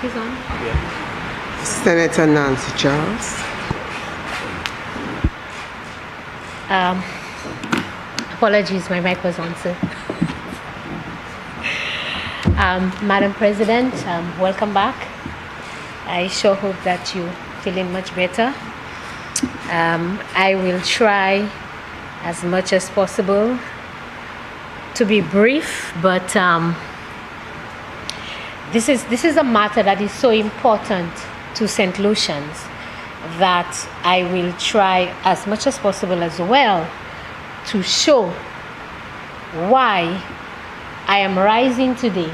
Mic is on? Yeah. Senator Nancy Charles. Apologies, my mic was on, sir. Madam President, welcome back. I sure hope that you're feeling much better. I will try as much as possible to be brief, but this is a matter that is so important to St. Lucians that I will try as much as possible as well to show why I am rising today,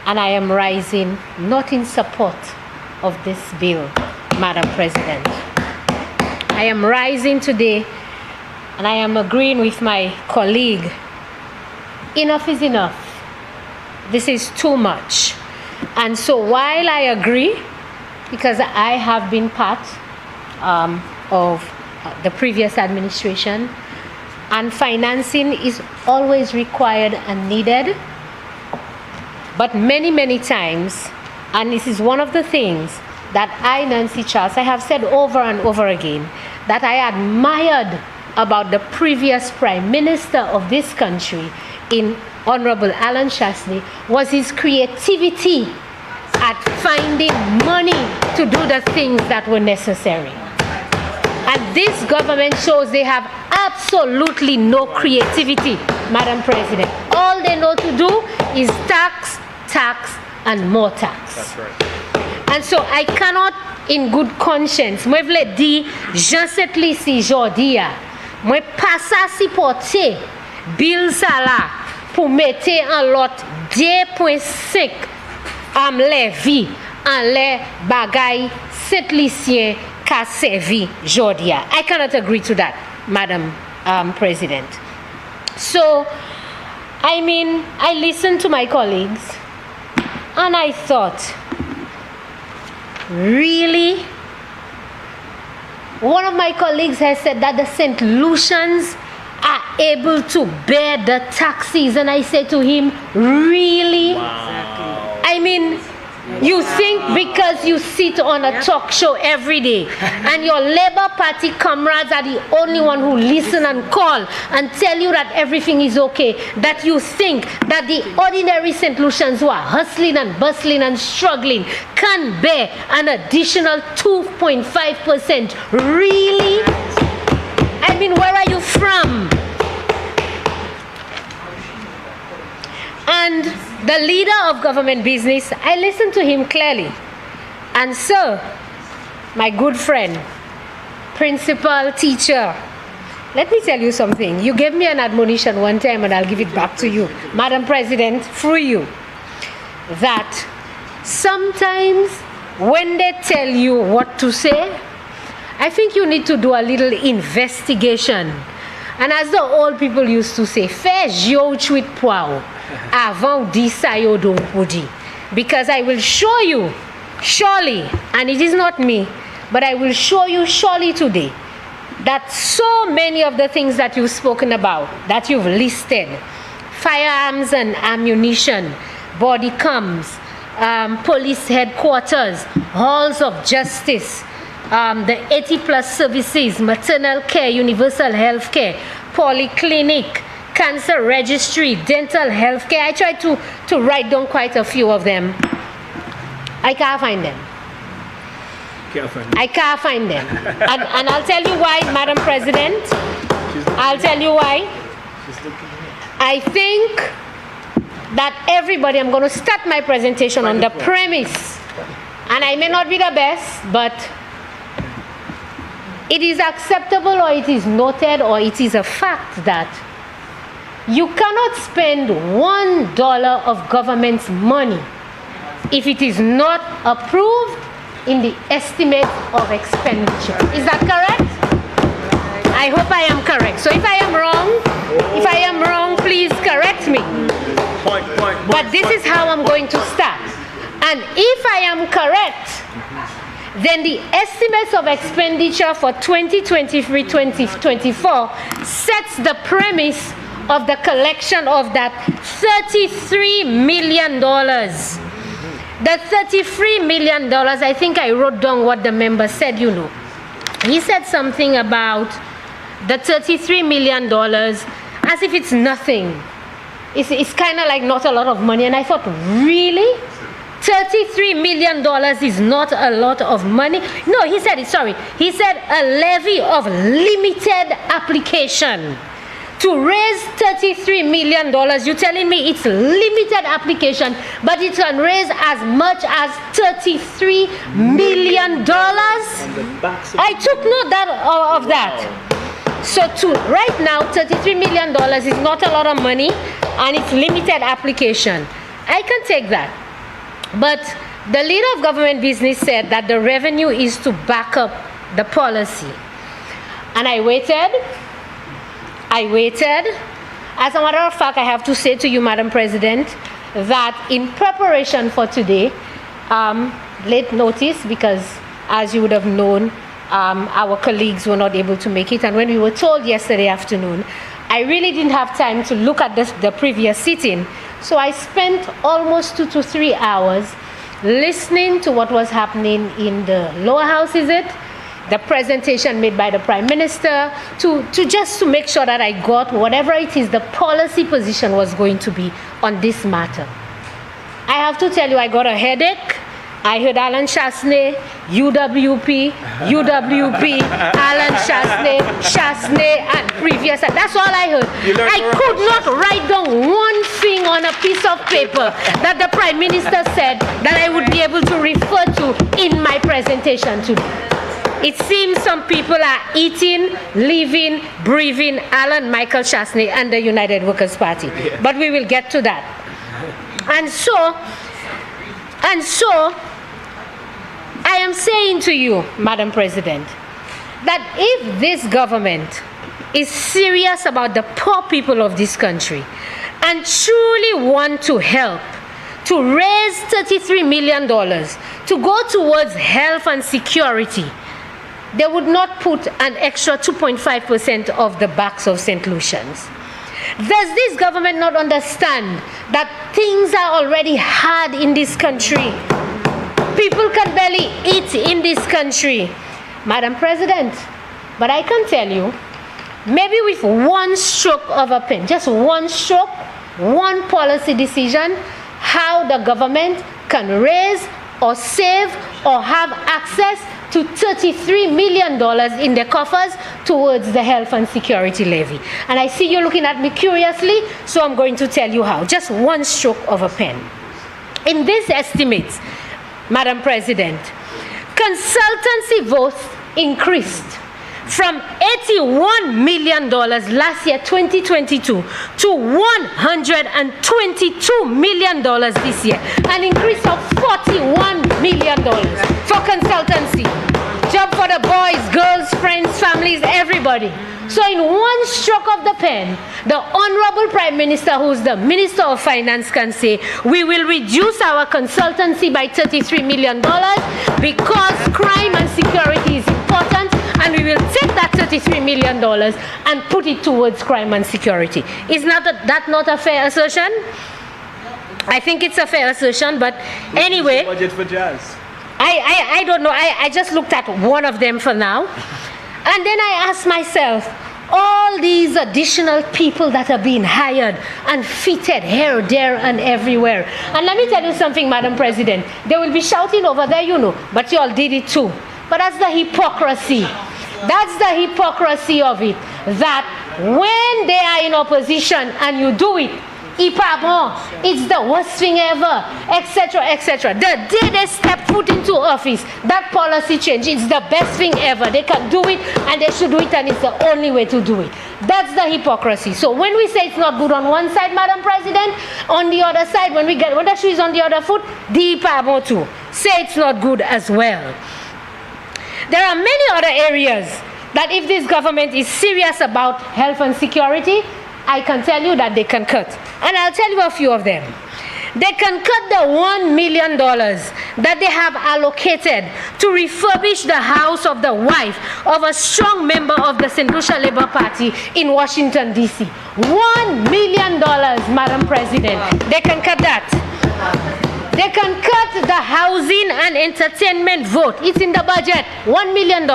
and I am rising not in support of this bill, Madam President. I am rising today and I am agreeing with my colleague. Enough is enough. This is too much. And so while I agree, because I have been part of the previous administration, and financing is always required and needed, but many times, and this is one of the things that I, Nancy Charles, I have said over and over again, that I admired about the previous Prime Minister of this country, in Honorable Alan Shasley, was his creativity at finding money to do the things that were necessary. And this government shows they have absolutely no creativity, Madam President. All they know to do is tax, and more tax. That's right. And so I cannot, in good conscience, moi vle di, Jean St.Lucia jodi a, moi pas sa supporter bill sa la pour mettre en lot 2.5 am levi en le bagay St.Lucien ka servi jodi a. I cannot agree to that, Madam President. So, I mean, I listened to my colleagues and I thought, really? One of my colleagues has said that the St. Lucians are able to bear the taxes, and I said to him, really? Wow. I mean, you think because you sit on a talk show every day and your Labour Party comrades are the only one who listen and call and tell you that everything is okay, that you think that the ordinary St. Lucians who are hustling and bustling and struggling can bear an additional 2.5%? Really? I mean, where are you from? And the leader of government business, I listened to him clearly. And sir, my good friend, principal, teacher, let me tell you something. You gave me an admonition one time and I'll give it back to you. Madam President, through you, that sometimes when they tell you what to say, I think you need to do a little investigation. And as the old people used to say, fais jio chuit poao avant di sayo don pudi. Because I will show you, surely, and it is not me, but I will show you surely today, that so many of the things that you've spoken about, that you've listed, firearms and ammunition, body cams, police headquarters, halls of justice, the 80+ services, maternal care, universal health care, polyclinic, cancer registry, dental health care. I tried to write down quite a few of them. I can't find them. I can't find them. And I'll tell you why, Madam President. I'll tell you why. I think that everybody, I'm going to start my presentation on the premise, and I may not be the best, but it is acceptable, or it is noted, or it is a fact that you cannot spend $1 of government's money if it is not approved in the estimate of expenditure. Is that correct? I hope I am correct. So if I am wrong, please correct me. But this is how I'm going to start. And if I am correct, then the estimates of expenditure for 2023-2024 sets the premise of the collection of that $33 million The $33 million, I think I wrote down what the member said, you know. He said something about the $33 million as if it's nothing. It's kind of like not a lot of money. And I thought, really? $33 million is not a lot of money? No, he said it, sorry. He said a levy of limited application. To raise $33 million, you're telling me it's limited application, but it can raise as much as $33 million? I took note of that. So right now, $33 million is not a lot of money, and it's limited application. I can take that. But the leader of government business said that the revenue is to back up the policy. And I waited. As a matter of fact, I have to say to you, Madam President, that in preparation for today, late notice, because as you would have known, our colleagues were not able to make it. And when we were told yesterday afternoon, I really didn't have time to look at the previous sitting. So I spent almost 2 to 3 hours listening to what was happening in the lower house, the presentation made by the Prime Minister, just to make sure that I got whatever it is the policy position was going to be on this matter. I have to tell you, I got a headache. I heard Alan Chasney, UWP, Alan Chasney, and previous. That's all I heard. I could not write down one thing on a piece of paper that the Prime Minister said that I would be able to refer to in my presentation today. It seems some people are eating, living, breathing Alan Michael Chasney and the United Workers' Party. Yeah. But we will get to that. And so, I am saying to you, Madam President, that if this government is serious about the poor people of this country and truly want to help, to raise $33 million to go towards health and security, they would not put an extra 2.5% of the backs of St. Lucians. Does this government not understand that things are already hard in this country? People can barely eat in this country. Madam President, but I can tell you, maybe with one stroke of a pen, just one stroke, one policy decision, how the government can raise or save or have access to $33 million in their coffers towards the health and security levy. And I see you looking at me curiously, so I'm going to tell you how. Just one stroke of a pen. In these estimates, Madam President, consultancy votes increased from $81 million last year, 2022, to $122 million this year, an increase of $41 million for consultancy. Job for the boys, girls, friends, families, everybody. So in one stroke of the pen, the Honorable Prime Minister, who's the Minister of Finance, can say, we will reduce our consultancy by $33 million because crime and security is important, and we will take that $33 million and put it towards crime and security. Is that not a fair assertion? I think it's a fair assertion, but anyway. Budget for jazz. I don't know. I just looked at one of them for now. And then I asked myself, all these additional people that are being hired and fitted here, there, and everywhere. And let me tell you something, Madam President. They will be shouting over there, you know, but you all did it too. But that's the hypocrisy. That's the hypocrisy of it. That when they are in opposition and you do it, it's the worst thing ever, etc., etc. The day they step foot into office, that policy change, it's the best thing ever. They can do it, and they should do it, and it's the only way to do it. That's the hypocrisy. So when we say it's not good on one side, Madam President, on the other side, when the shoe is on the other foot, the too say it's not good as well. There are many other areas that if this government is serious about health and security, I can tell you that they can cut. And I'll tell you a few of them. They can cut the $1 million that they have allocated to refurbish the house of the wife of a strong member of the St. Lucia Labour Party in Washington, D.C. $1 million, Madam President. They can cut that. They can cut the housing and entertainment vote. It's in the budget, $1 million.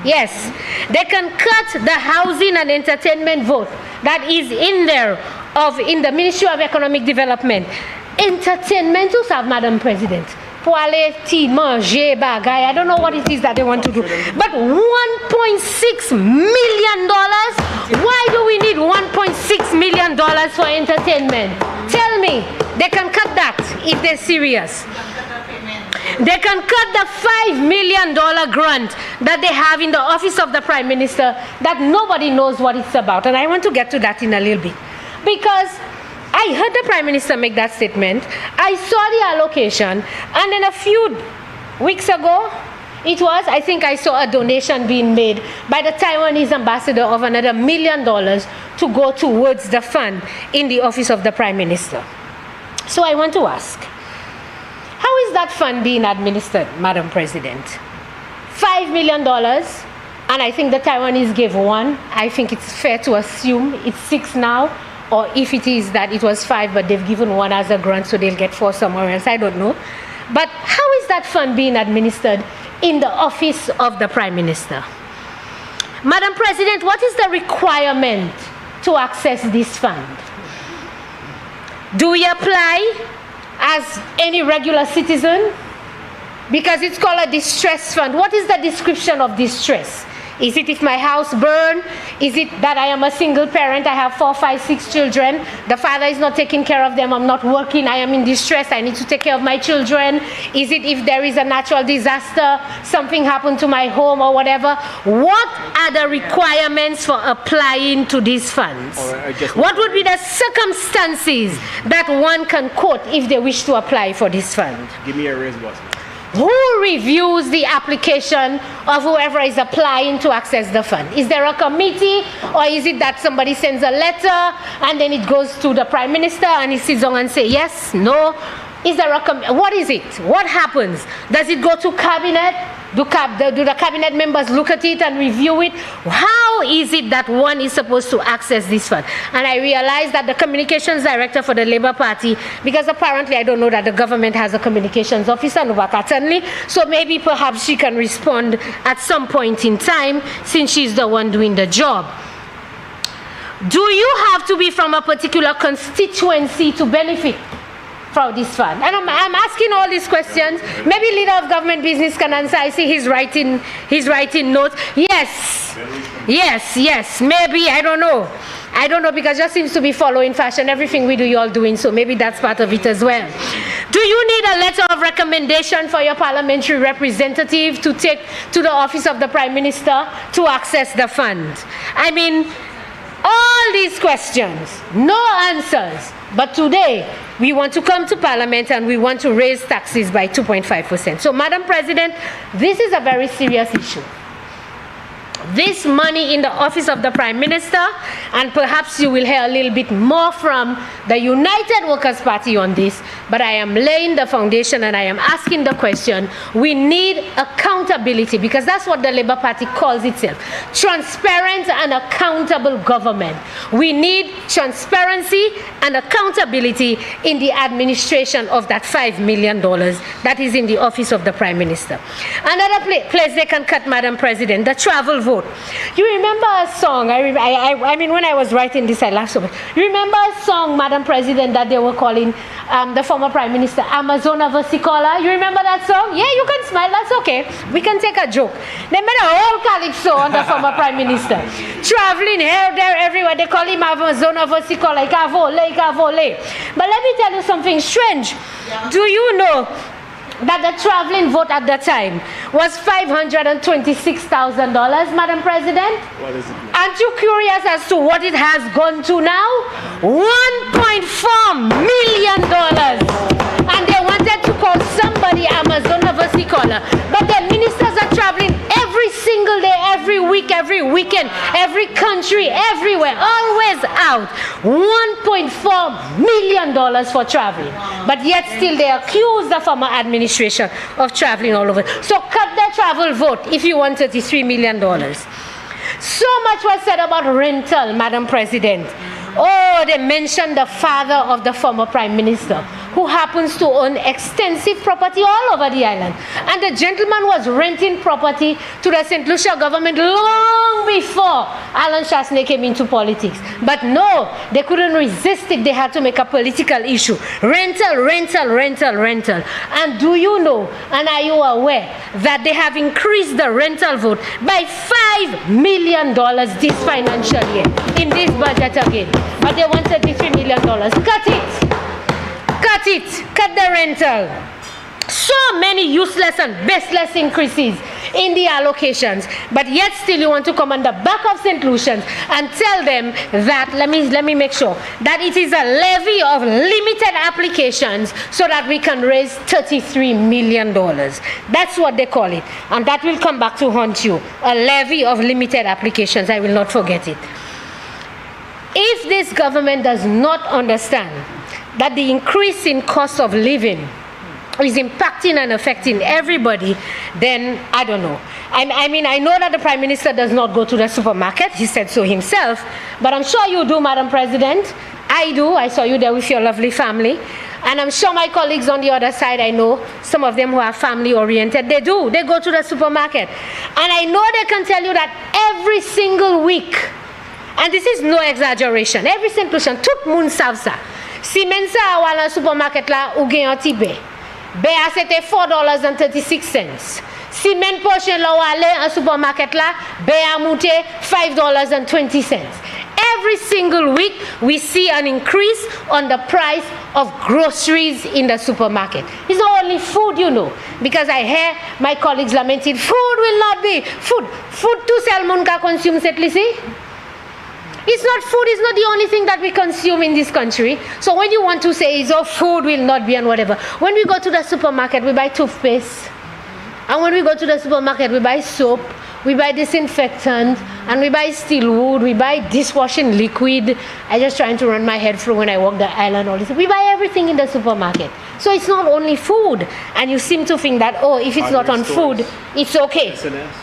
Yes, they can cut the housing and entertainment vote that is in there in the Ministry of Economic Development. Entertainment to serve, Madam President. Pour aller manger, bagay. I don't know what it is that they want to do. But $1.6 million? Why do we need $1.6 million for entertainment? Tell me, they can cut that if they're serious. They can cut the $5 million grant that they have in the office of the Prime Minister that nobody knows what it's about. And I want to get to that in a little bit. Because I heard the Prime Minister make that statement. I saw the allocation. And then a few weeks ago, I think I saw a donation being made by the Taiwanese ambassador of another $1 million to go towards the fund in the office of the Prime Minister. So I want to ask, how is that fund being administered, Madam President? $5 million, and I think the Taiwanese gave one. I think it's fair to assume it's 6 now, or if it is that it was 5, but they've given one as a grant, so they'll get 4 somewhere else. I don't know. But how is that fund being administered in the office of the Prime Minister? Madam President, what is the requirement to access this fund? Do we apply as any regular citizen? Because it's called a distress fund. What is the description of distress? Is it if my house burned? Is it that I am a single parent, I have 4, 5, 6 children, the father is not taking care of them, I'm not working, I am in distress, I need to take care of my children? Is it if there is a natural disaster, something happened to my home or whatever? What are the requirements for applying to these funds? What would be the circumstances that one can quote if they wish to apply for this fund? Give me a raise button. Who reviews the application of whoever is applying to access the fund? Is there a committee, or is it that somebody sends a letter and then it goes to the Prime Minister and he sits down and says yes, no? Is there a what is it? What happens? Does it go to cabinet? Do the cabinet members look at it and review it? How is it that one is supposed to access this fund? And I realized that the communications director for the Labour Party, because apparently I don't know that the government has a communications officer, Nubakatanli, so maybe perhaps she can respond at some point in time since she's the one doing the job. Do you have to be from a particular constituency to benefit from this fund? And I'm asking all these questions. Maybe leader of government business can answer. I see he's writing notes. Yes, maybe, I don't know, because it just seems to be following fashion. Everything we do, you're all doing, so maybe that's part of it as well. Do you need a letter of recommendation for your parliamentary representative to take to the office of the Prime Minister to access the fund? I mean, all these questions, no answers. But today, we want to come to Parliament and we want to raise taxes by 2.5%. So, Madam President, this is a very serious issue. This money in the office of the Prime Minister, and perhaps you will hear a little bit more from the United Workers' Party on this, but I am laying the foundation and I am asking the question. We need accountability, because that's what the Labour Party calls itself. Transparent and accountable government. We need transparency and accountability in the administration of that $5 million that is in the office of the Prime Minister. Another place they can cut, Madam President, the travel vote. You remember a song, I mean, when I was writing this, I laughed so much. You remember a song, Madam President, that they were calling the former Prime Minister, Amazona Versicola? You remember that song? Yeah, you can smile, that's okay. We can take a joke. They made a whole calypso on the former Prime Minister. Traveling here, there, everywhere. They call him Amazona Versicola, Ikavole. But let me tell you something strange. Do you know that the traveling vote at the time was $526,000, Madam President? What is it now? Aren't you curious as to what it has gone to now? $1.4 million. And they wanted to call somebody Amazona Versicola. But the ministers are traveling every single day, every week, every weekend, every country, everywhere, always out. $1.4 million for traveling. But yet still they accuse the former administration of traveling all over. So cut the travel vote if you want $33 million. So much was said about rental, Madam President. Oh, they mentioned the father of the former Prime Minister, who happens to own extensive property all over the island. And the gentleman was renting property to the St. Lucia government long before Alan Chasney came into politics. But no, they couldn't resist it. They had to make a political issue. Rental, rental, rental, rental. And do you know, and are you aware, that they have increased the rental vote by $5 million this financial year in this budget again? But they want $33 million. Cut it. Cut it. Cut the rental. So many useless and baseless increases in the allocations, but yet still you want to come on the back of St. Lucians and tell them that, let me make sure, that it is a levy of limited applications so that we can raise $33 million. That's what they call it. And that will come back to haunt you. A levy of limited applications. I will not forget it. If this government does not understand that the increase in cost of living is impacting and affecting everybody, then I don't know. I mean, I know that the Prime Minister does not go to the supermarket. He said so himself. But I'm sure you do, Madam President. I do. I saw you there with your lovely family. And I'm sure my colleagues on the other side, I know some of them who are family-oriented, they do. They go to the supermarket. And I know they can tell you that every single week, and this is no exaggeration, every St. Lucian, tout moun sav sa. Si men sa wala supermarket la, ou gen yon ti be. Be a c'était $4.36. Si men pochen la wale en supermarket la, be a moute $5.20. Every single week, we see an increase on the price of groceries in the supermarket. It's not only food, you know, because I hear my colleagues lamenting, food will not be, food to sell moun ka consume St. Lucie. It's not food, it's not the only thing that we consume in this country. So when you want to say, food will not be and whatever, when we go to the supermarket, we buy toothpaste. And when we go to the supermarket, we buy soap, we buy disinfectant, and we buy steel wood, we buy dishwashing liquid. I'm just trying to run my head through when I walk the island, all this. We buy everything in the supermarket. So it's not only food. And you seem to think that, if it's not on food, it's okay. SNS.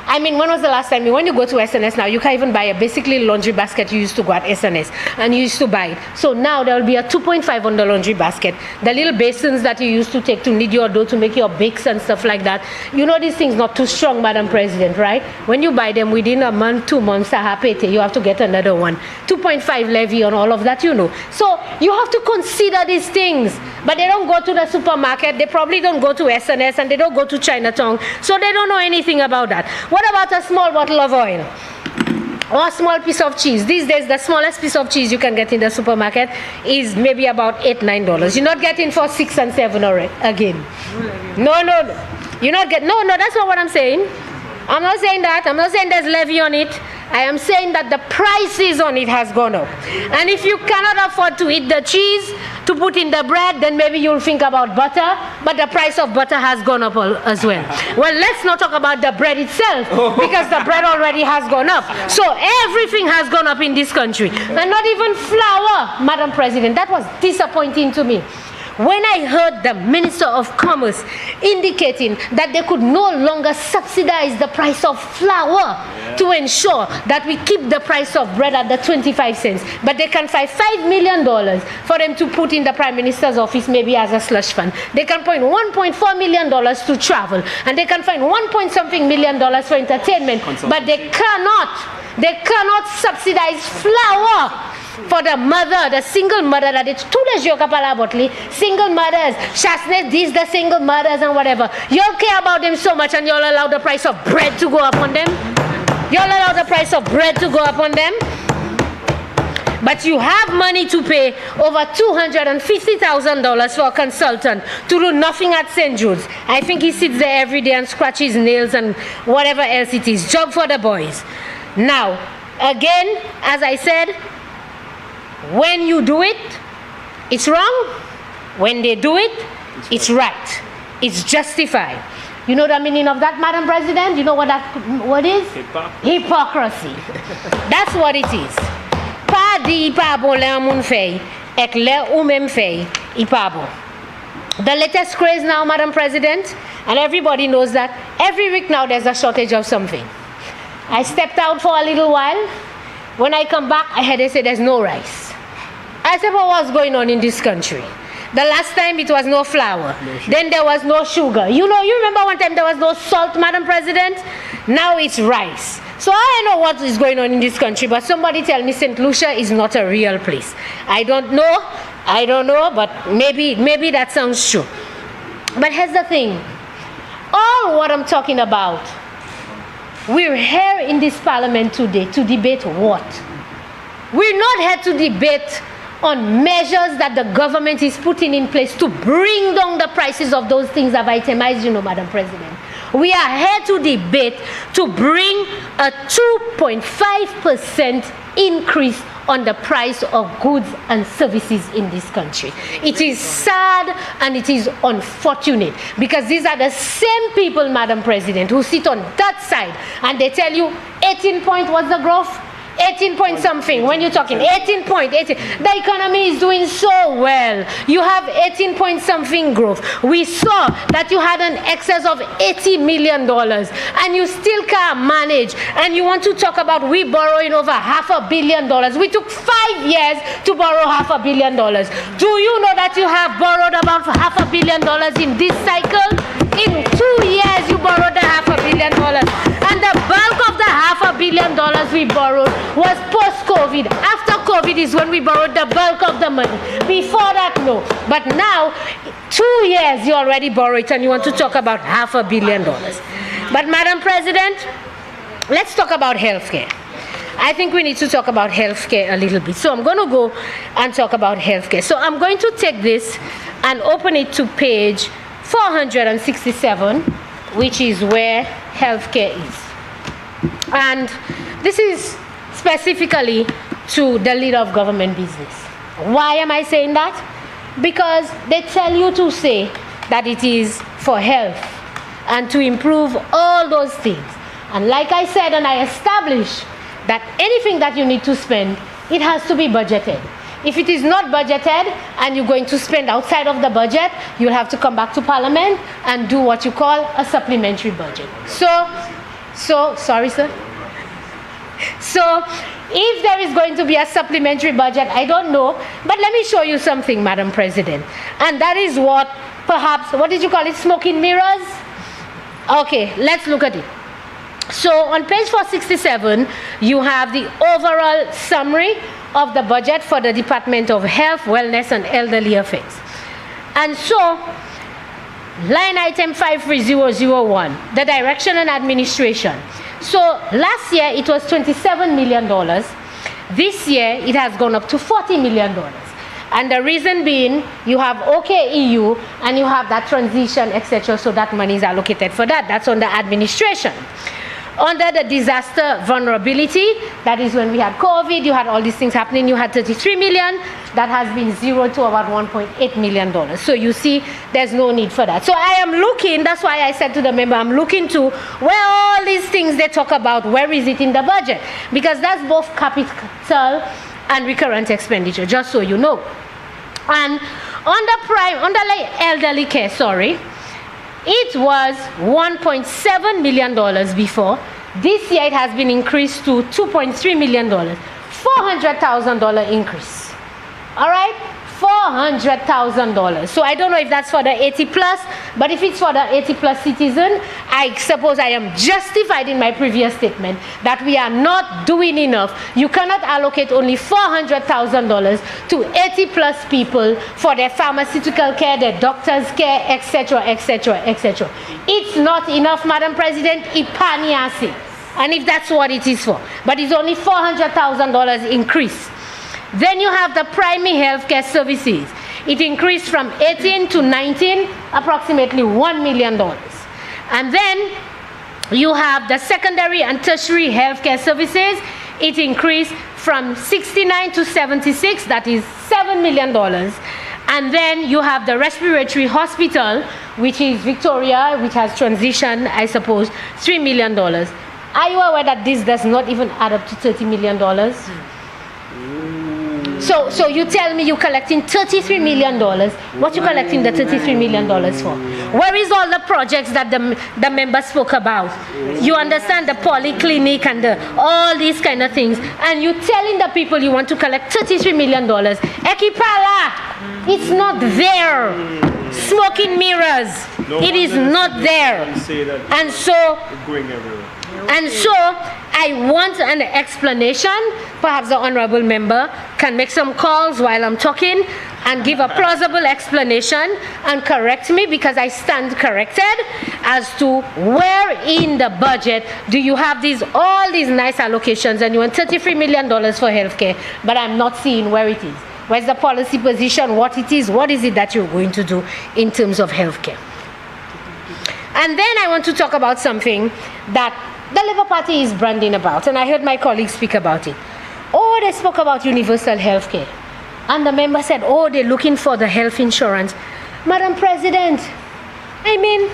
I mean, when was the last time? When you go to SNS now, you can even buy a basically laundry basket you used to go at SNS, and you used to buy it. So now there will be a 2.5 on the laundry basket. The little basins that you used to take to knead your dough to make your bakes and stuff like that. You know these things not too strong, Madam President, right? When you buy them within a month, 2 months, you have to get another one. 2.5 levy on all of that, you know. So you have to consider these things. But they don't go to the supermarket. They probably don't go to SNS, and they don't go to Chinatown. So they don't know anything about that. What about a small bottle of oil or a small piece of cheese? These days, the smallest piece of cheese you can get in the supermarket is maybe about $8, $9. You're not getting for $6 and $7 again. No. You're not getting. No. That's not what I'm saying. I'm not saying that. I'm not saying there's levy on it. I am saying that the prices on it has gone up. And if you cannot afford to eat the cheese, to put in the bread, then maybe you'll think about butter, but the price of butter has gone up as well. Well, let's not talk about the bread itself, because the bread already has gone up. So everything has gone up in this country. And not even flour, Madam President. That was disappointing to me. When I heard the Minister of Commerce indicating that they could no longer subsidize the price of flour to ensure that we keep the price of bread at the 25 cents, but they can find $5 million for them to put in the Prime Minister's office maybe as a slush fund. They can find $1.4 million to travel, and they can find $1.something million for entertainment, but they cannot subsidize flour for the mother, the single mother that it's too less single mothers, Chasney, these the single mothers and whatever. Y'all care about them so much, and y'all allow the price of bread to go up on them. Y'all allow the price of bread to go up on them. But you have money to pay over $250,000 for a consultant to do nothing at St. Jude's. I think he sits there every day and scratches nails and whatever else it is. Job for the boys. Now, again, as I said, when you do it, it's wrong. When they do it, it's right. It's justified. You know the meaning of that, Madam President? You know what is? Hypocrisy. That's what it is. Pa di pa bon le moun fey, ek le ou mem fey, ipa bon. The latest craze now, Madam President, and everybody knows that, every week now there's a shortage of something. I stepped out for a little while. When I come back, I heard they say there's no rice. I said, well, what's going on in this country? The last time it was no flour. Then there was no sugar. You remember one time there was no salt, Madam President? Now it's rice. So I know what is going on in this country, but somebody tell me St. Lucia is not a real place. I don't know, but maybe that sounds true. But here's the thing. All what I'm talking about, we're here in this parliament today to debate what? We're not here to debate on measures that the government is putting in place to bring down the prices of those things I've itemized, Madam President. We are here to debate to bring a 2.5% increase on the price of goods and services in this country. It is sad and it is unfortunate because these are the same people, Madam President, who sit on that side and they tell you 18 point, what's the growth? 18 point something. When you're talking 18 point, the economy is doing so well. You have 18 point something growth. We saw that you had an excess of $80 million and you still can't manage. And you want to talk about we borrowing over $500 million. We took 5 years to borrow $500 million. Do you know that you have borrowed about $500 million in this cycle? In 2 years, you borrowed the $500 million. And the bulk of the $500 million we borrowed was post-COVID. After COVID is when we borrowed the bulk of the money. Before that, no. But now, 2 years you already borrowed it and you want to talk about $500 million. But Madam President, let's talk about healthcare. I think we need to talk about healthcare a little bit. So I'm going to go and talk about healthcare. So I'm going to take this and open it to page 467, which is where healthcare is. And this is specifically to the leader of government business. Why am I saying that? Because they tell you to say that it is for health and to improve all those things. And like I said, and I established that anything that you need to spend, it has to be budgeted. If it is not budgeted and you're going to spend outside of the budget, you'll have to come back to Parliament and do what you call a supplementary budget. Sorry, sir. So if there is going to be a supplementary budget, I don't know, but let me show you something, Madam President. And that is what perhaps, what did you call it, smoke and mirrors? Okay, let's look at it. So on page 467, you have the overall summary of the budget for the Department of Health, Wellness and Elderly Affairs. And so, line item 53001, the direction and administration. So last year it was $27 million. This year it has gone up to $40 million. And the reason being, you have OKEU and you have that transition, etc. So that money is allocated for that. That's on the administration. Under the disaster vulnerability, that is when we had COVID, you had all these things happening, you had 33 million, that has been zeroed to about $1.8 million. So you see, there's no need for that. So I am looking, that's why I said to the member, I'm looking to where all these things they talk about, where is it in the budget? Because that's both capital and recurrent expenditure, just so you know. And on the elderly care, it was $1.7 million before. This year it has been increased to $2.3 million. $400,000 increase. All right? $400,000. So I don't know if that's for the 80 plus, but if it's for the 80 plus citizen, I suppose I am justified in my previous statement that we are not doing enough. You cannot allocate only $400,000 to 80 plus people for their pharmaceutical care, their doctor's care, etc., etc., etc. It's not enough, Madam President. Ipaniasi. And if that's what it is for. But it's only $400,000 increase. Then you have the primary healthcare services. It increased from 18 to 19, approximately $1 million. And then you have the secondary and tertiary healthcare services. It increased from 69 to 76, that is $7 million. And then you have the respiratory hospital, which is Victoria, which has transitioned, I suppose, $3 million. Are you aware that this does not even add up to $30 million? So So you tell me you're collecting $33 million. What you collecting the $33 million for? Where is all the projects that the members spoke about? You understand, the polyclinic and all these kind of things. And you telling the people you want to collect $33 million. Ekipala, it's not there. Smoke in mirrors. It is not there. And so, I want an explanation. Perhaps the honorable member can make some calls while I'm talking and give a plausible explanation and correct me, because I stand corrected, as to where in the budget do you have all these nice allocations and you want $33 million for healthcare, but I'm not seeing where it is. Where's the policy position, what it is, what is it that you're going to do in terms of healthcare? And then I want to talk about something that the Labour Party is branding about, and I heard my colleagues speak about it. Oh, they spoke about universal healthcare. And the member said, oh, they're looking for the health insurance. Madam President, I mean,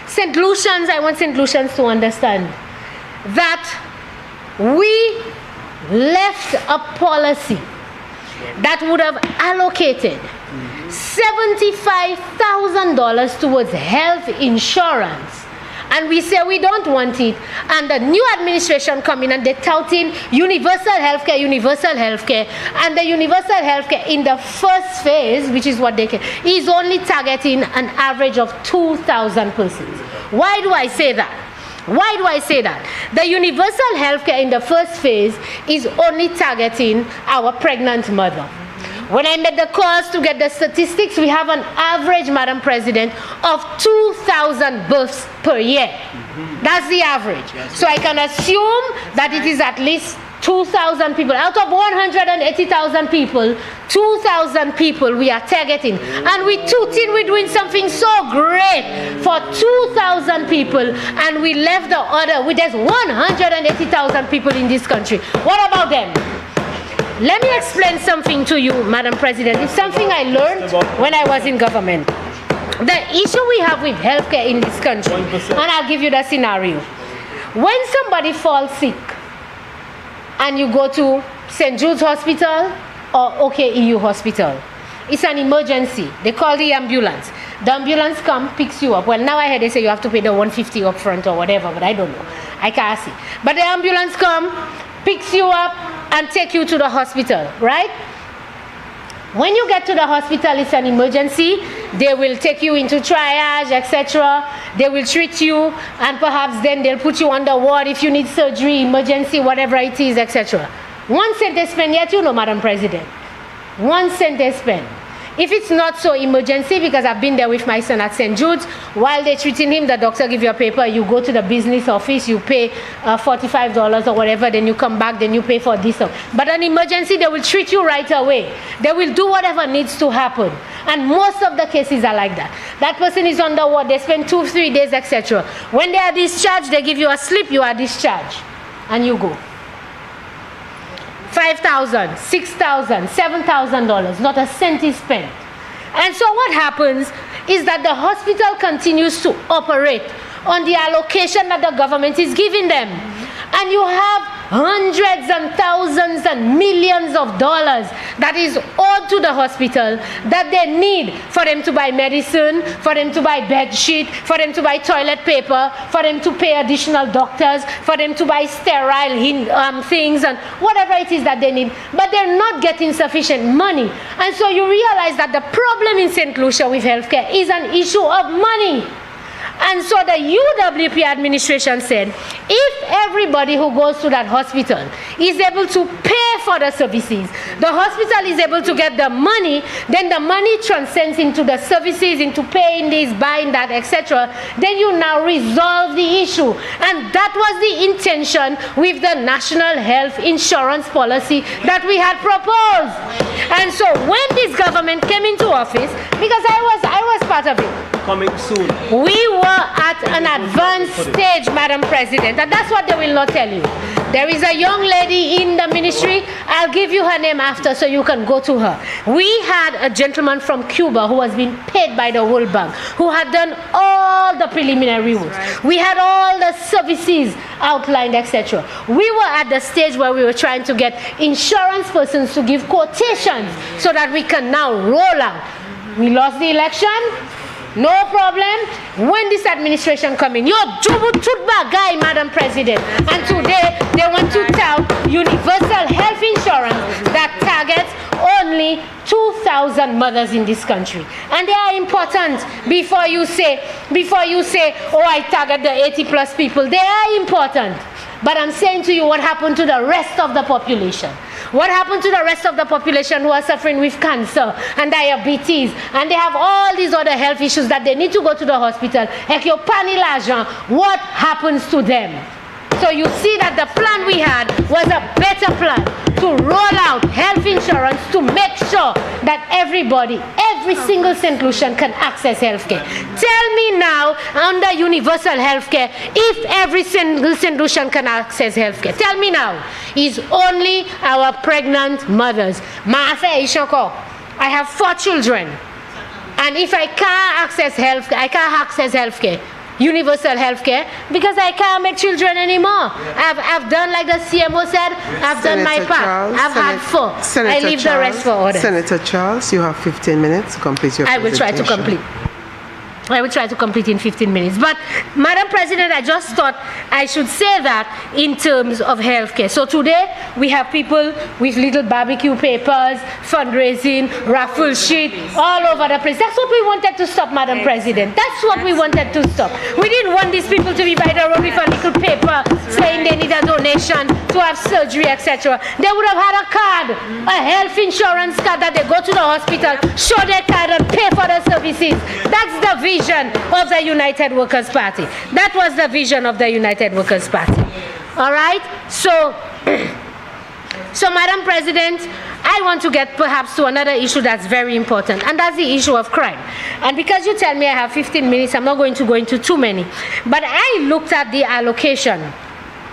St. Lucians, I want St. Lucians to understand that we left a policy that would have allocated $75,000 towards health insurance. And we say we don't want it. And the new administration come in and they're touting universal healthcare. And the universal healthcare in the first phase, which is what they can, is only targeting an average of 2,000 persons. Why do I say that? Why do I say that? The universal healthcare in the first phase is only targeting our pregnant mother. When I made the calls to get the statistics, we have an average, Madam President, of 2,000 births per year. That's the average. So I can assume that it is at least 2,000 people. Out of 180,000 people, 2,000 people we are targeting. And we we're doing something so great for 2,000 people, and we left the other. There's 180,000 people in this country. What about them? Let me explain something to you, Madam President. It's something I learned when I was in government. The issue we have with healthcare in this country, and I'll give you the scenario. When somebody falls sick, and you go to St. Jude's Hospital or OKEU Hospital, it's an emergency. They call the ambulance. The ambulance comes, picks you up. Well, now I heard they say you have to pay the $150 up front or whatever, but I don't know. I can't see. But the ambulance comes, picks you up, and take you to the hospital, right? When you get to the hospital, it's an emergency. They will take you into triage, etc. They will treat you, and perhaps then they'll put you on the ward if you need surgery, emergency, whatever it is, etc. 1 cent they spend, yet you know, Madam President. 1 cent they spend. If it's not so emergency, because I've been there with my son at St. Jude's, while they're treating him, the doctor give you a paper, you go to the business office, you pay $45 or whatever, then you come back, then you pay for this. But an emergency, they will treat you right away. They will do whatever needs to happen. And most of the cases are like that. That person is on the ward, they spend 2-3 days, etc. When they are discharged, they give you a slip, you are discharged, and you go. $5,000, $6,000, $7,000, not a cent is spent. And so what happens is that the hospital continues to operate on the allocation that the government is giving them. And you have hundreds and thousands and millions of dollars that is owed to the hospital that they need for them to buy medicine, for them to buy bed sheet, for them to buy toilet paper, for them to pay additional doctors, for them to buy sterile things and whatever it is that they need. But they're not getting sufficient money. And so you realize that the problem in St. Lucia with healthcare is an issue of money. And so the UWP administration said, if everybody who goes to that hospital is able to pay for the services, the hospital is able to get the money, then the money transcends into the services, into paying this, buying that, etc. Then you now resolve the issue. And that was the intention with the National Health Insurance Policy that we had proposed. And so when this government came into office, because I was part of it. Coming soon. We were at an advanced stage, Madam President, and that's what they will not tell you. There is a young lady in the ministry. I'll give you her name after so you can go to her. We had a gentleman from Cuba who has been paid by the World Bank, who had done all the preliminary work. Right. We had all the services outlined, etc. We were at the stage where we were trying to get insurance persons to give quotations so that we can now roll out. We lost the election. No problem. When this administration come in, you're Juba guy, Madam President. And today they want to tout universal health insurance that targets only 2,000 mothers in this country. And they are important before you say, oh, I target the 80 plus people. They are important. But I'm saying to you what happened to the rest of the population. What happened to the rest of the population who are suffering with cancer and diabetes, and they have all these other health issues that they need to go to the hospital. What happens to them? So you see that the plan we had was a better plan to roll out health insurance to make sure that everybody, every single St. Lucian can access health care. Tell me now, under universal health care, if every single St. Lucian can access health care. Tell me now, is only our pregnant mothers. I have 4 children. And if I can't access health health care, universal health care, because I can't make children anymore. I've done like the CMO said, I've done my part. I've had 4. Senator I leave the rest for others. Senator Charles, you have 15 minutes to complete your presentation. I will try to complete. I will try to complete in 15 minutes. But, Madam President, I just thought I should say that in terms of healthcare. So today, we have people with little barbecue papers, fundraising, raffle sheet, all over the place. That's what we wanted to stop, Madam President. That's what we wanted to stop. We didn't want these people to be by the road with a little paper saying they need a donation to have surgery, etc. They would have had a card, a health insurance card that they go to the hospital, show their card and pay for the services. That's the vision of the United Workers' Party. That was the vision of the United Workers' Party. All right? So, Madam President, I want to get perhaps to another issue that's very important, and that's the issue of crime. And because you tell me I have 15 minutes, I'm not going to go into too many. But I looked at the allocation, and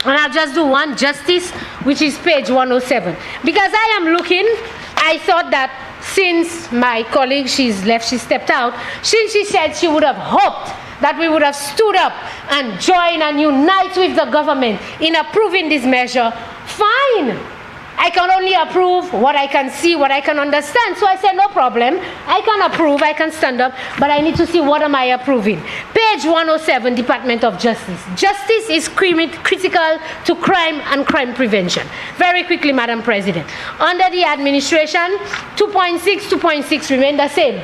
I'll just do one, justice, which is page 107. Because I am looking, I thought that since my colleague, she's left, she stepped out, since she said she would have hoped that we would have stood up and joined and unite with the government in approving this measure, fine. I can only approve what I can see, what I can understand. So I said, no problem. I can approve, I can stand up, but I need to see what am I approving. Page 107, Department of Justice. Justice is critical to crime and crime prevention. Very quickly, Madam President. Under the administration, 2.6, 2.6 remain the same.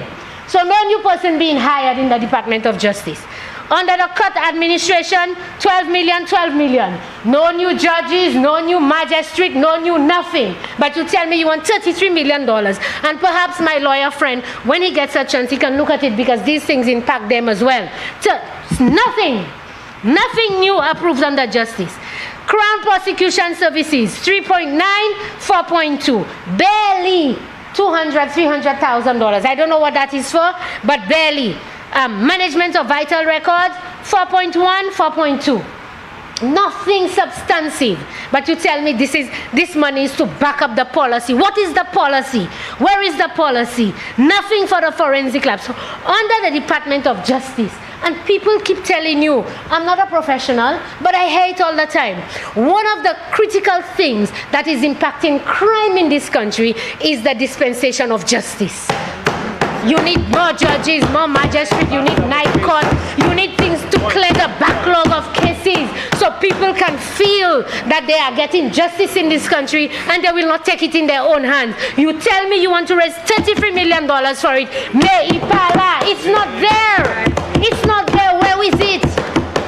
So no new person being hired in the Department of Justice. Under the cut administration, 12 million, 12 million. No new judges, no new magistrate, no new nothing. But you tell me you want $33 million. And perhaps my lawyer friend, when he gets a chance, he can look at it because these things impact them as well. So, nothing. Nothing new approved under justice. Crown Prosecution Services, 3.9, 4.2. Barely $200,000, $300,000. I don't know what that is for, but barely. Management of vital records, 4.1, 4.2. Nothing substantive. But you tell me this money is to back up the policy. What is the policy? Where is the policy? Nothing for the forensic labs. So under the Department of Justice, and people keep telling you, I'm not a professional, but I hear it all the time. One of the critical things that is impacting crime in this country is the dispensation of justice. You need more judges, more magistrates, you need night court, you need things to clear the backlog of cases so people can feel that they are getting justice in this country and they will not take it in their own hands. You tell me you want to raise $33 million for it. It's not there. It's not there. Where is it?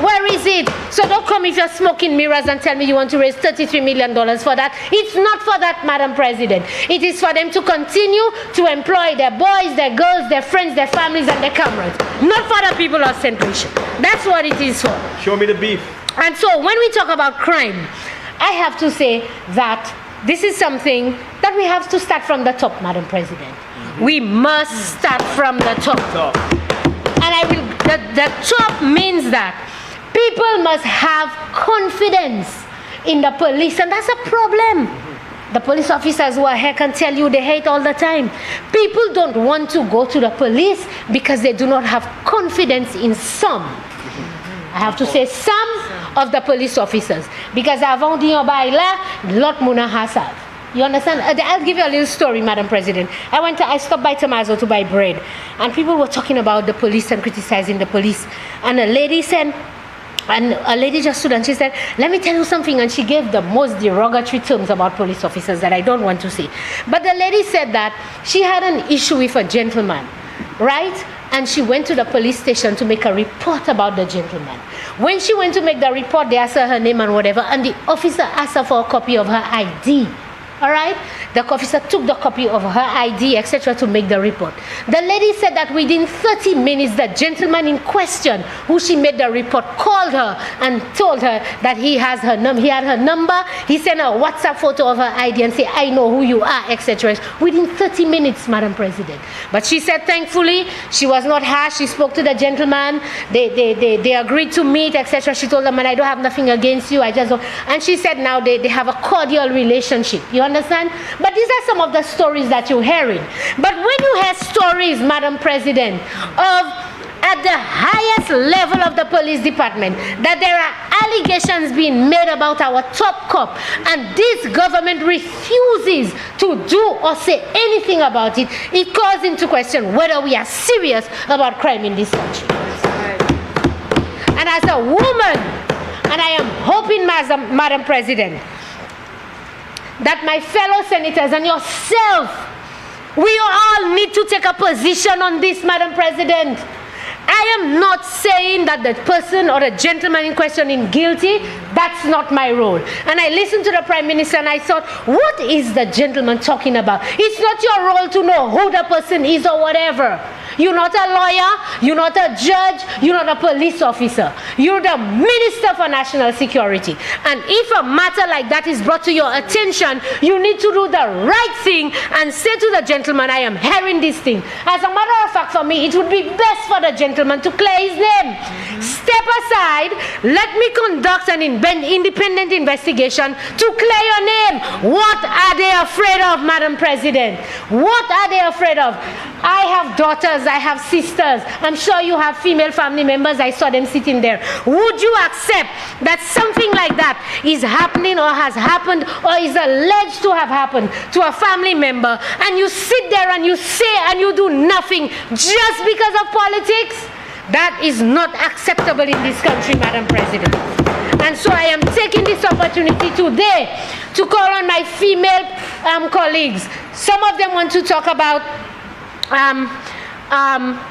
Where is it? So don't come with your smoking mirrors and tell me you want to raise $33 million for that. It's not for that, Madam President. It is for them to continue to employ their boys, their girls, their friends, their families, and their comrades. Not for the people of St. Lucia. That's what it is for. Show me the beef. And so when we talk about crime, I have to say that this is something that we have to start from the top, Madam President. We must start from the top. the top means that people must have confidence in the police, and that's a problem. The police officers who are here can tell you they hate all the time. People don't want to go to the police because they do not have confidence in some. I have to say some of the police officers. Because avant d'y là, lot muna hasab. You understand? I'll give you a little story, Madam President. I stopped by Tomaso to buy bread, and people were talking about the police and criticizing the police. And a lady just stood and she said, let me tell you something. And she gave the most derogatory terms about police officers that I don't want to say. But the lady said that she had an issue with a gentleman, right? And she went to the police station to make a report about the gentleman. When she went to make the report, they asked her name and whatever, and the officer asked her for a copy of her ID. All right? The officer took the copy of her ID, etc., to make the report. The lady said that within 30 minutes, the gentleman in question, who she made the report, called her and told her that he had her number. He sent her a WhatsApp photo of her ID and said, I know who you are, etc. Within 30 minutes, Madam President. But she said, thankfully, she was not harsh. She spoke to the gentleman. They agreed to meet, etc. She told them, man, I don't have nothing against you. I just don't. And she said now they have a cordial relationship. You understand? But these are some of the stories that you're hearing. But when you hear stories, Madam President, of at the highest level of the police department, that there are allegations being made about our top cop, and this government refuses to do or say anything about it, it calls into question whether we are serious about crime in this country. And as a woman, and I am hoping, Madam President, that my fellow senators and yourself, we all need to take a position on this, Madam President. I am not saying that the person or the gentleman in question is guilty. That's not my role. And I listened to the Prime Minister and I thought, what is the gentleman talking about? It's not your role to know who the person is or whatever. You're not a lawyer, you're not a judge, you're not a police officer. You're the Minister for National Security. And if a matter like that is brought to your attention, you need to do the right thing and say to the gentleman, I am hearing this thing. As a matter of fact, for me, it would be best for the gentleman to clear his name. Step aside, let me conduct an independent investigation to clear your name. What are they afraid of, Madam President? What are they afraid of? I have daughters, I have sisters. I'm sure you have female family members. I saw them sitting there. Would you accept that something like that is happening or has happened or is alleged to have happened to a family member, and you sit there and you say and you do nothing just because of politics? That is not acceptable in this country, Madam President. And so I am taking this opportunity today to call on my female colleagues. Some of them want to talk about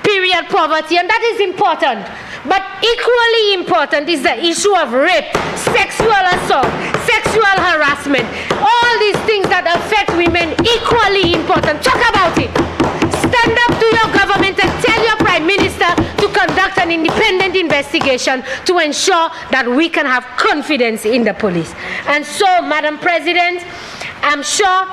period poverty, and that is important. But equally important is the issue of rape, sexual assault, sexual harassment. All these things that affect women, equally important. Talk about it. Stand up to your government and tell your Prime Minister to conduct an independent investigation to ensure that we can have confidence in the police. And so, Madam President, I'm sure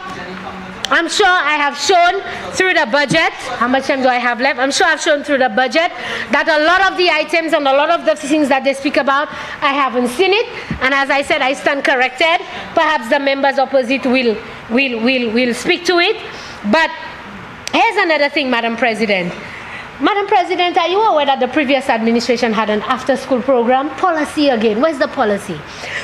I have shown through the budget, how much time do I have left? I'm sure I've shown through the budget that a lot of the items and a lot of the things that they speak about, I haven't seen it. And as I said, I stand corrected. Perhaps the members opposite will speak to it. But here's another thing, Madam President. Madam President, are you aware that the previous administration had an after-school program? Policy again. Where's the policy?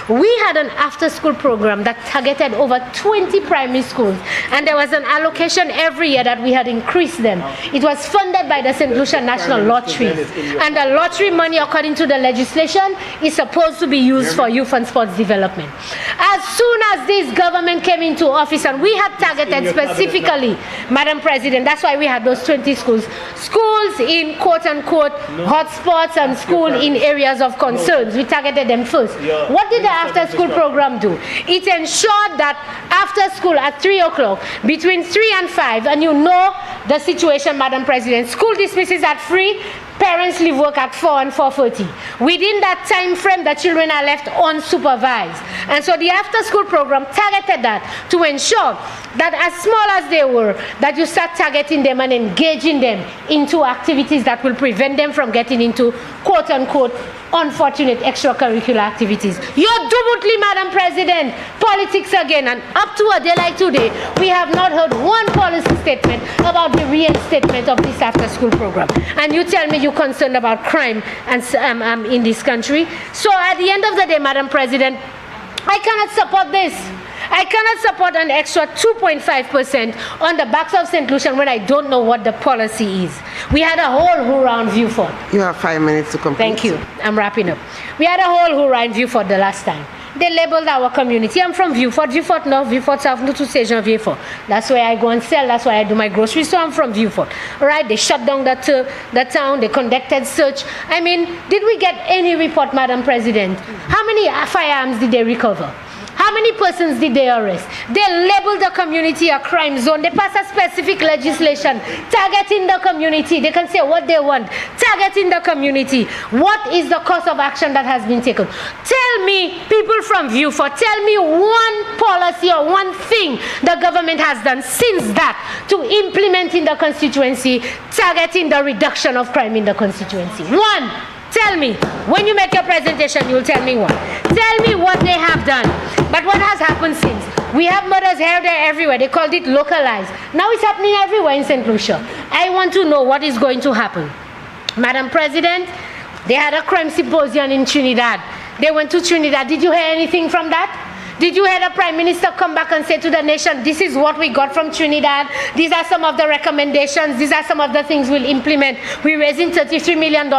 We had an after-school program that targeted over 20 primary schools, and there was an allocation every year that we had increased them. It was funded by the St.Lucia National Lottery, and the lottery money, according to the legislation, is supposed to be used for youth and sports development. As soon as this government came into office, and we had targeted specifically, Madam President, that's why we had those 20 schools in quote-unquote hotspots and school in areas of concerns. We targeted them first. What did the after-school program do? It ensured that after school at 3 o'clock, between 3 and 5, and you know the situation, Madam President. School dismisses at 3, parents leave work at 4 and 4:30. Within that time frame, the children are left unsupervised. And so the after-school program targeted that to ensure that as small as they were, that you start targeting them and engaging them into activities that will prevent them from getting into quote-unquote unfortunate extracurricular activities. You're deliberately, Madam President, politics again, and up to a day like today, we have not heard one policy statement about the reinstatement of this after-school program. And you tell me you're concerned about crime and in this country. So at the end of the day, Madam President, I cannot support this. I cannot support an extra 2.5% on the backs of St. Lucia when I don't know what the policy is. We had a whole hoorah on Viewford. You have 5 minutes to complete. Thank you. I'm wrapping up. We had a whole hoorah in Viewford the last time. They labeled our community. I'm from Viewford, Viewford North, Viewford South, no to Station Viewford. That's where I go and sell. That's where I do my groceries. So I'm from Viewford. All right, they shut down the town. They conducted search. I mean, did we get any report, Madam President? How many firearms did they recover? How many persons did they arrest? They labeled the community a crime zone. They passed a specific legislation targeting the community. They can say what they want, targeting the community. What is the course of action that has been taken? Tell me, people from Viewford, tell me one policy or one thing the government has done since that to implement in the constituency, targeting the reduction of crime in the constituency. One. Tell me. When you make your presentation, you'll tell me one. Tell me what they have done. But what has happened since? We have murders here, there, everywhere. They called it localized. Now it's happening everywhere in St. Lucia. I want to know what is going to happen. Madam President, they had a crime symposium in Trinidad. They went to Trinidad. Did you hear anything from that? Did you hear the Prime Minister come back and say to the nation, this is what we got from Trinidad, these are some of the recommendations, these are some of the things we'll implement. We're raising $33 million,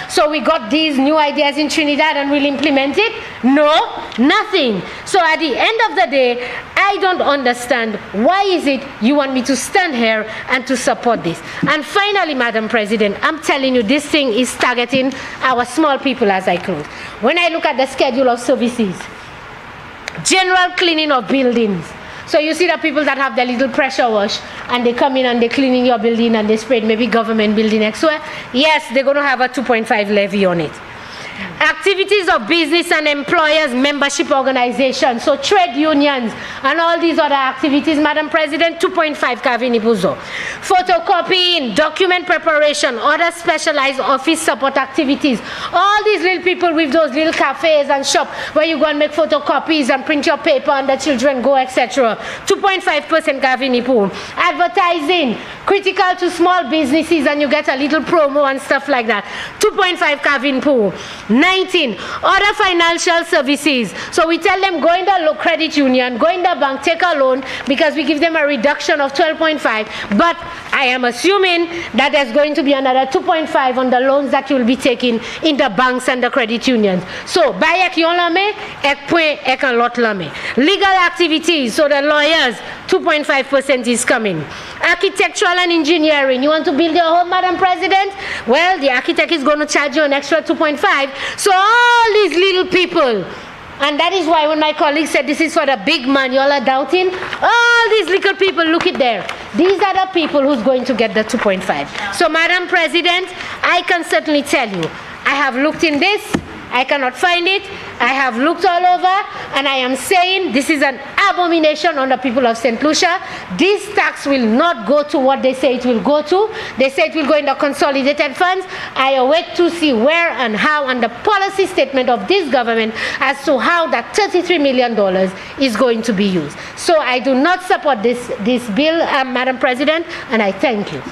so we got these new ideas in Trinidad and we'll implement it? No, nothing. So at the end of the day, I don't understand why is it you want me to stand here and to support this. And finally, Madam President, I'm telling you, this thing is targeting our small people as I close. When I look at the schedule of services, general cleaning of buildings. So you see the people that have their little pressure wash and they come in and they clean in your building and they sprayed maybe government building elsewhere. Yes, they're going to have a 2.5 levy on it. Activities of business and employers membership organizations, so trade unions and all these other activities, Madam President, 2.5 Kavini Buzo. Photocopying, document preparation, other specialized office support activities. All these little people with those little cafes and shop where you go and make photocopies and print your paper and the children go, etc. 2.5% Kavini Pool. Advertising, critical to small businesses and you get a little promo and stuff like that. 2.5 Kavin Pool. 19, other financial services. So we tell them go in the credit union, go in the bank, take a loan because we give them a reduction of 12.5. But I am assuming that there's going to be another 2.5 on the loans that you'll be taking in the banks and the credit unions. So buy ek yon lame, ek point ek an lot lame. Legal activities, so the lawyers, 2.5% is coming. Architectural and engineering, you want to build your home, Madam President? Well, the architect is going to charge you an extra 2.5. So all these little people, and that is why when my colleague said this is for the big man, you all are doubting. All these little people, look it there. These are the people who's going to get the 2.5. So Madam President, I can certainly tell you, I have looked in this, I cannot find it. I have looked all over and I am saying this is an abomination on the people of St. Lucia. This tax will not go to what they say it will go to. They say it will go in the consolidated funds. I await to see where and how and the policy statement of this government as to how that $33 million is going to be used. So I do not support this bill, Madam President, and I thank you.